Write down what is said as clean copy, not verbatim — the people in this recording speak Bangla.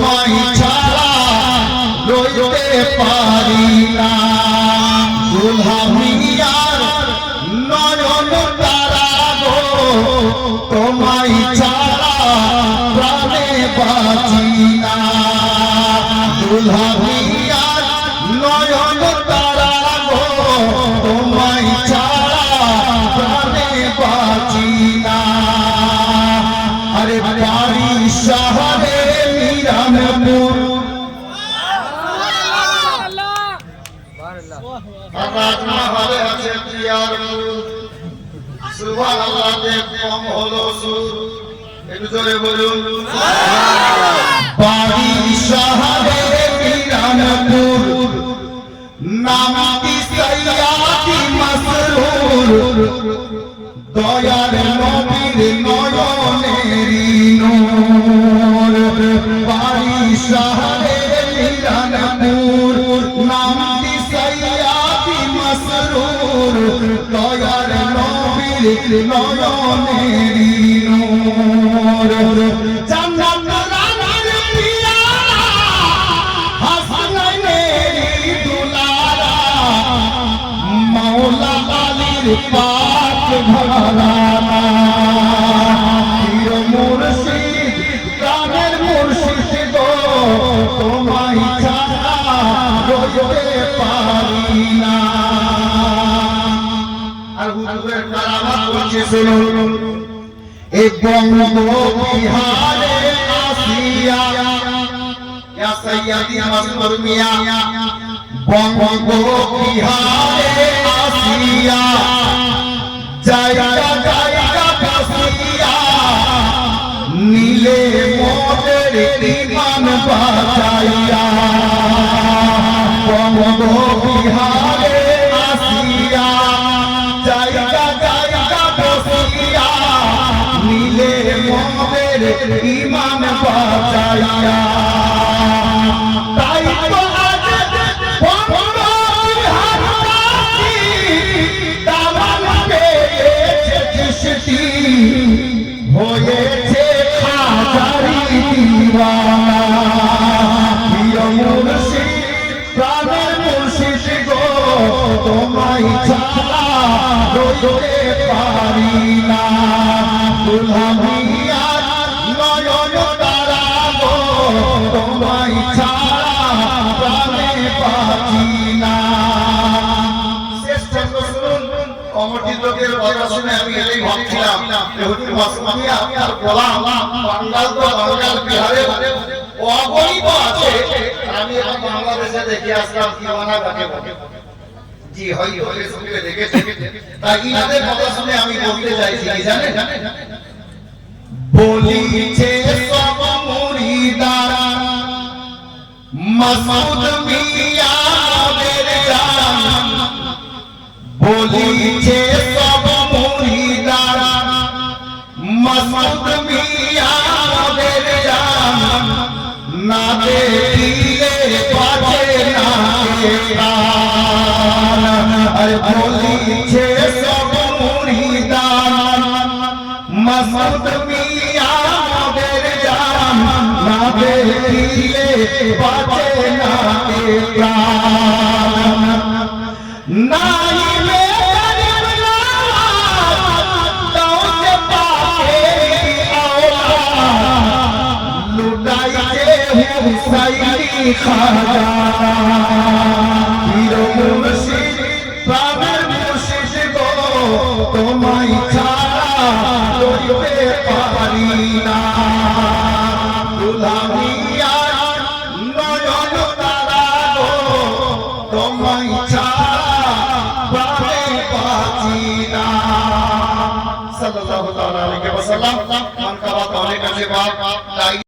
তোমায় ছাড়া রইতে পারি না দুলহামিয়ার নয়ন তারা গো তোমায় ছাড়া প্রাণে বাঁচি না দুলহামিয়ার নয়ন তারা গো তোমায় ছাড়া প্রাণে বাঁচি না আরে বাড়ি শহরে মিরানপুর রাজমহলে আছে জিয়ারপুর সুবহানাল্লাহ তে কম হলো সুর একটু জোরে বলুন বাড়ি শহরে মিরানপুর নামটি সাইয়াদি মাসরুর দয়ার নবীর নয়নেরি নূর বাড়ি শহরে মিরানপুর নামটি সাইয়াদি মাসরুর দয়ার নবীর নয়নেরি নূর জান্নাত রানার পিয়ারা হাসানাইনেরি দুলারা মাওলা আলীর পাক ঘরানা পীর মুর্শিদ প্রাণের মুর্শিদ গো তোমায় ছাড়া রইতে পারি না আর হুজুরের কারামাত বলছে শুনুন এই বঙ্গ বিহারে আসিয়া ইয়া সাইয়্যিদি মাসরুর মিয়া বঙ্গ বিহারে আসিয়া জায়গা জায়গা বসিয়া নীলে মোদের ঈমান বাঁচাইয়া বঙ্গ বিহারে আসিয়া জায়গা জায়গা বসিয়া নীলে মোদের ঈমান বাঁচাইয়া তাই তো আজ বঙ্গ বিহারবাসী দামান পেয়েছে দৃষ্টি হয়েছে খাজারি দিওয়ানা পীর মুর্শিদ প্রাণের মুর্শিদ গো তোমায় ছাড়া রইতে পারি না দুলহামিয়ার নয়ন তারা গো তোমায় ছাড়া প্রাণে বাঁচি না কমিটির লোকের কথা শুনে আমি এটাই ভাবছিলাম হুজুর মাসমানি আপনার বলা বাংলার তো বাংলার বিহারে অগণিত আছে আমি এখন বাংলাদেশে দেখে আসলাম দিওয়ানা কাকে বলে জি হয় হয়ে শুনে দেখেছি তাই ইনাদের কথা শুনে আমি বলতে চাইছি কি জানেন বলিছে সব মুরিদারা মাসউদ মিয়া মোদের জান বলিছে সব মুরিদারা মাসউদ মিয়া মোদের জান না দেখিলে বাজে না প্রাণ আরে বলিছে সব মুরিদারা মাসউদ মিয়া মোদের জান না দেখিলে বাজে না প্রাণ নাই মে গরিব নওয়াজ দৌলতে পাকে औलाद লুটাইছে হুসাইনি খাজানা পীর মুর্শিদ প্রাণের মুর্শিদ গো তোমায় ছাড়া রইতে পারি না দুলহামিয়ার নয়ন তারা গো তোমায় ছাড়া প্রাণে বাঁচি না সাল্লাল্লাহু তাআলা আলাইহি ওয়াসাল্লাম মান কাবা তাহলে কাছে বাপ